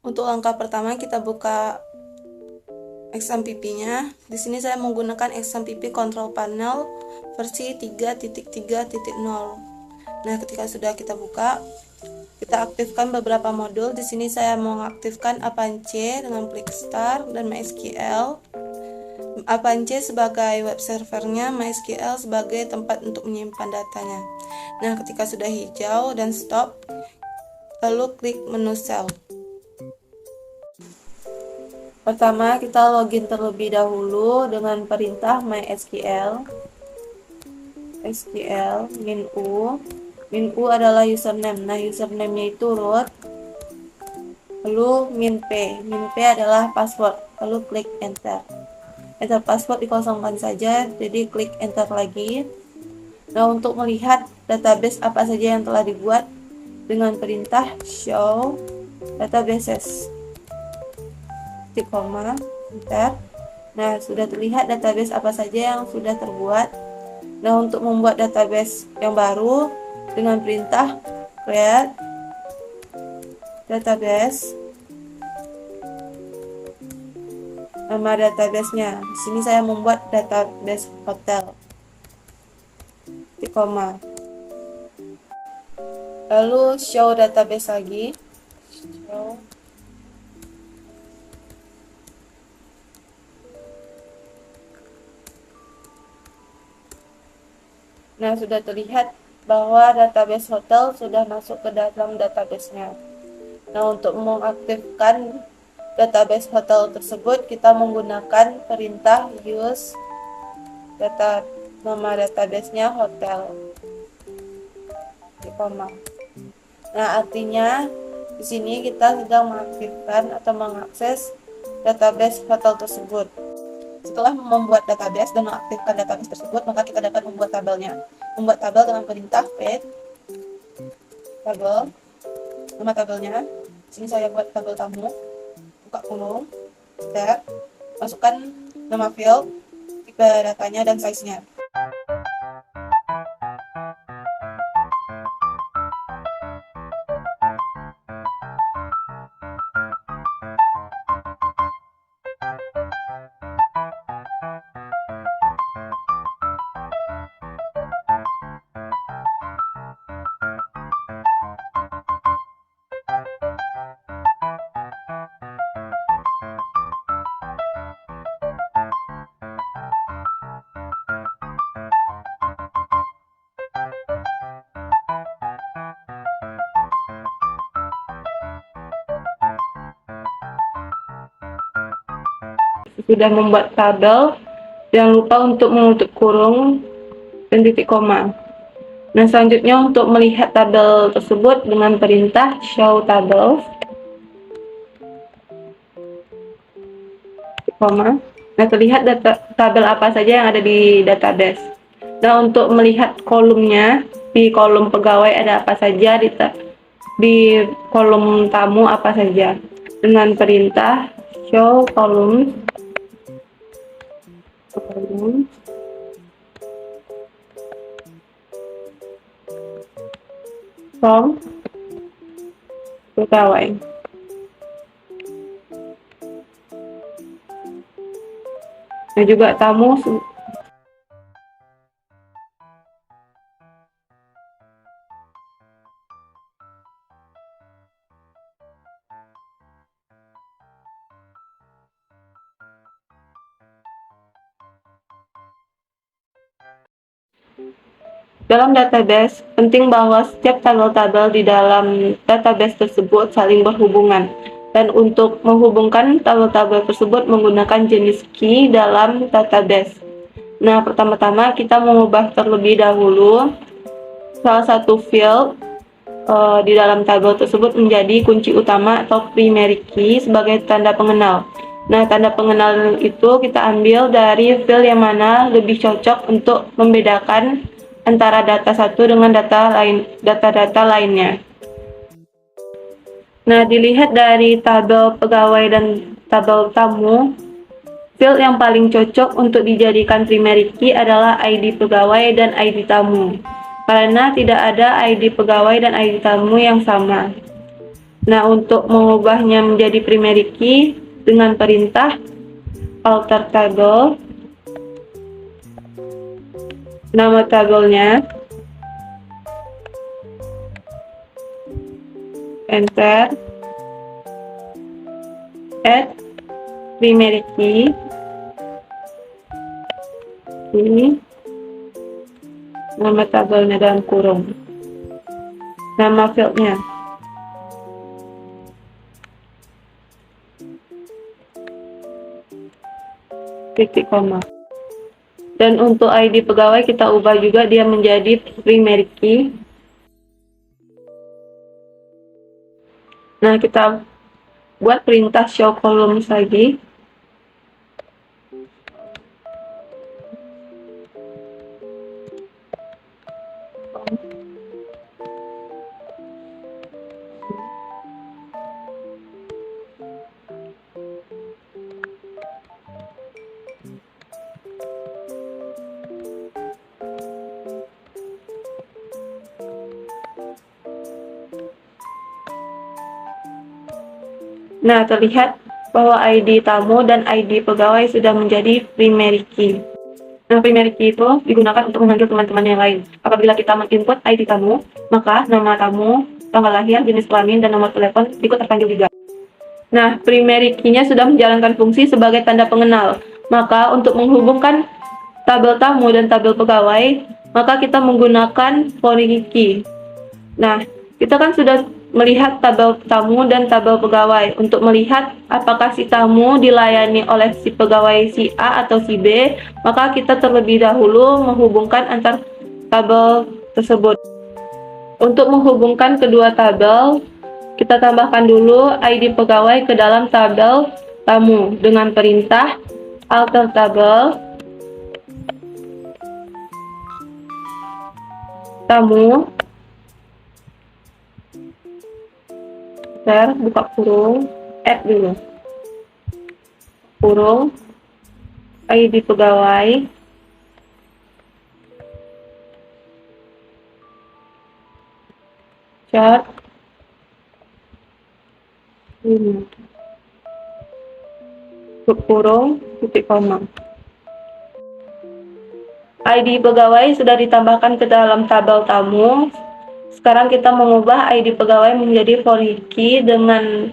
Untuk langkah pertama kita buka XMPP-nya. Di sini saya menggunakan XMPP Control Panel versi 3.3.0. Nah, ketika sudah kita buka, kita aktifkan beberapa modul. Di sini saya mengaktifkan Apache dengan klik Start dan MySQL. Apache sebagai web servernya, MySQL sebagai tempat untuk menyimpan datanya. Nah, ketika sudah hijau dan stop, lalu klik menu Shell. Pertama, kita login terlebih dahulu dengan perintah MySQL. SQL min.u adalah username. Nah, username-nya itu root, lalu min.p adalah password, lalu klik enter. Enter password dikosongkan saja, jadi klik enter lagi. Nah, untuk melihat database apa saja yang telah dibuat dengan perintah show databases, koma, enter. Nah, sudah terlihat database apa saja yang sudah terbuat. Nah, untuk membuat database yang baru dengan perintah create database, nama databasenya. Di sini saya membuat database hotel, koma. Lalu show database lagi, show. Nah, sudah terlihat bahwa database hotel sudah masuk ke dalam database-nya. Nah, untuk mengaktifkan database hotel tersebut, kita menggunakan perintah use data, nama database-nya hotel, koma. Nah, artinya di sini kita sedang mengaktifkan atau mengakses database hotel tersebut. Setelah membuat database dan mengaktifkan database tersebut, maka kita dapat membuat tabelnya. Membuat tabel dengan perintah create tabel, nama tabelnya. Di sini saya buat tabel tamu, buka kurung, tab, masukkan nama field, tipe datanya dan size-nya. Sudah membuat tabel, jangan lupa untuk menutup kurung dan titik koma. Nah, selanjutnya untuk melihat tabel tersebut dengan perintah show tables, koma. Nah, terlihat tabel apa saja yang ada di database. Nah, untuk melihat kolomnya, di kolom pegawai ada apa saja, di kolom tamu apa saja, dengan perintah show columns, from pegawai. Nah, juga tamu. Dalam database, penting bahwa setiap tabel-tabel di dalam database tersebut saling berhubungan. Dan untuk menghubungkan tabel-tabel tersebut menggunakan jenis key dalam database. Nah, pertama-tama kita mengubah terlebih dahulu salah satu field di dalam tabel tersebut menjadi kunci utama atau primary key sebagai tanda pengenal. Nah, tanda pengenal itu kita ambil dari field yang mana lebih cocok untuk membedakan antara data satu dengan data lainnya. Nah, dilihat dari tabel pegawai dan tabel tamu, field yang paling cocok untuk dijadikan primary key adalah ID pegawai dan ID tamu, karena tidak ada ID pegawai dan ID tamu yang sama. Nah, untuk mengubahnya menjadi primary key dengan perintah alter table, nama tabelnya, enter, add primary key, ini nama tabelnya dalam kurung, nama fieldnya, titik koma. Dan untuk ID pegawai kita ubah juga dia menjadi primary key. Nah, kita buat perintah show columns lagi. Nah, terlihat bahwa ID tamu dan ID pegawai sudah menjadi primary key. Nah, primary key itu digunakan untuk memanggil teman-teman yang lain. Apabila kita menginput ID tamu, maka nama tamu, tanggal lahir, jenis kelamin, dan nomor telepon ikut terpanggil juga. Nah, primary key-nya sudah menjalankan fungsi sebagai tanda pengenal. Maka untuk menghubungkan tabel tamu dan tabel pegawai, maka kita menggunakan foreign key. Nah, kita kan sudah melihat tabel tamu dan tabel pegawai. Untuk melihat apakah si tamu dilayani oleh si pegawai si A atau si B, maka kita terlebih dahulu menghubungkan antar tabel tersebut. Untuk menghubungkan kedua tabel, kita tambahkan dulu ID pegawai ke dalam tabel tamu dengan perintah alter tabel tamu, buka kurung, add dulu, kurung, ID pegawai, chart, ini, kurung, titik koma. ID pegawai sudah ditambahkan ke dalam tabel tamu. Sekarang kita mengubah ID pegawai menjadi foreign key dengan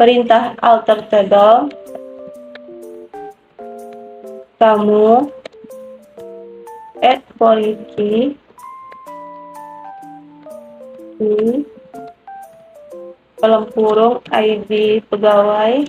perintah alter table tamu, add foreign key, ini, dalam kurung ID pegawai,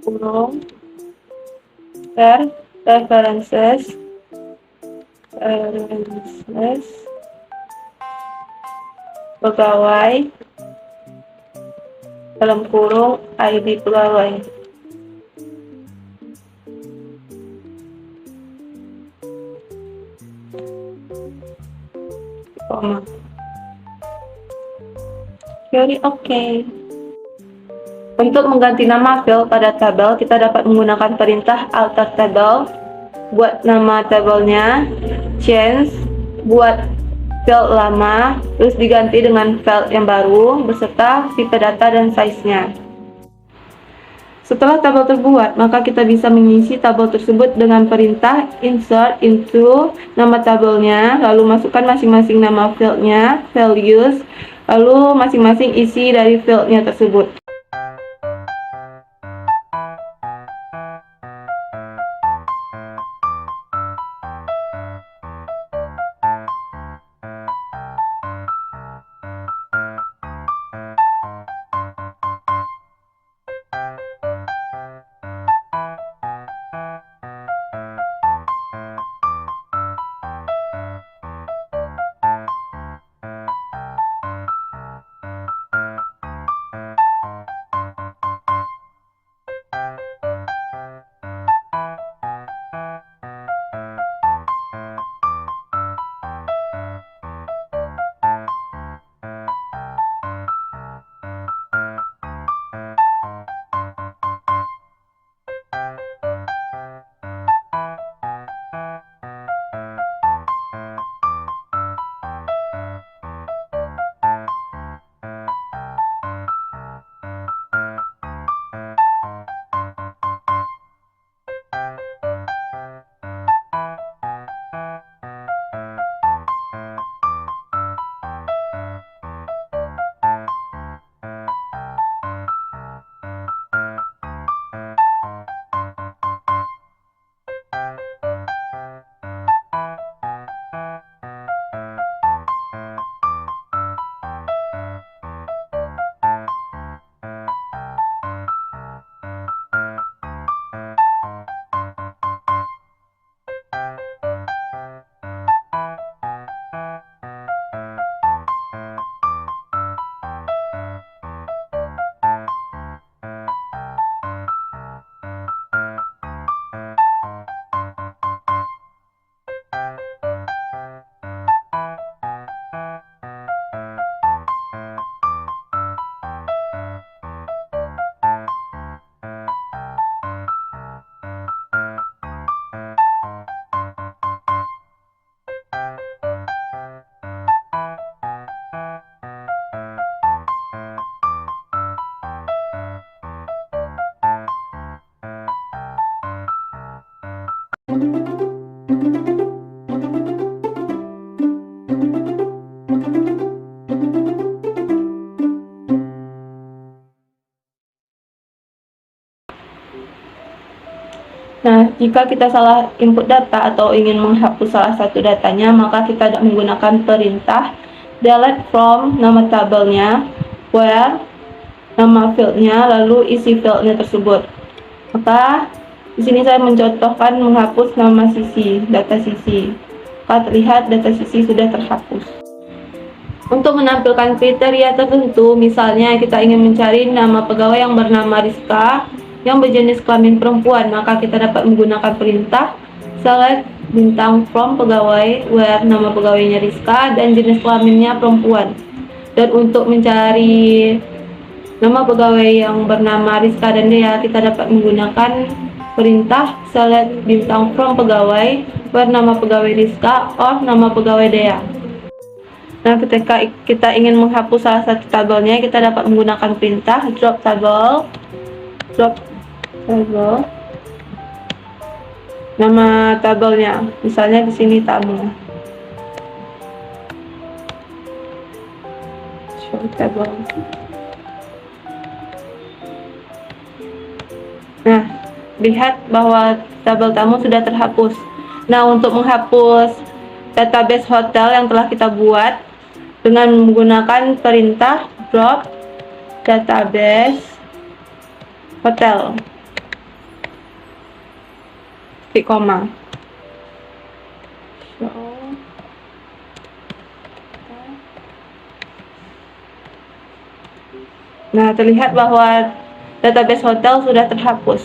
kurung, references, pegawai, dalam kurung ID pegawai. Query oke. Untuk mengganti nama field pada tabel, kita dapat menggunakan perintah alter table. Buat nama tabelnya, change, buat field lama, terus diganti dengan field yang baru beserta tipe data dan size-nya. Setelah tabel terbuat, maka kita bisa mengisi tabel tersebut dengan perintah insert into nama tabelnya, lalu masukkan masing-masing nama fieldnya, values, lalu masing-masing isi dari fieldnya tersebut. Jika kita salah input data atau ingin menghapus salah satu datanya, maka kita menggunakan perintah delete from nama tabelnya, where nama fieldnya, lalu isi fieldnya tersebut. Maka di sini saya mencontohkan menghapus nama sisi, data sisi. Maka terlihat data sisi sudah terhapus. Untuk menampilkan kriteria tertentu, misalnya kita ingin mencari nama pegawai yang bernama Rizka yang berjenis kelamin perempuan, maka kita dapat menggunakan perintah select bintang from pegawai, where nama pegawainya Rizka dan jenis kelaminnya perempuan. Dan untuk mencari nama pegawai yang bernama Rizka dan Dea, kita dapat menggunakan perintah select bintang from pegawai, where nama pegawai Rizka or nama pegawai Dea. Nah, ketika kita ingin menghapus salah satu tabelnya, kita dapat menggunakan perintah drop table, nama tabelnya, misalnya di sini tamu, show table. Nah, lihat bahwa tabel tamu sudah terhapus. Nah, untuk menghapus database hotel yang telah kita buat dengan menggunakan perintah drop database hotel titik koma. Nah, terlihat bahwa database hotel sudah terhapus.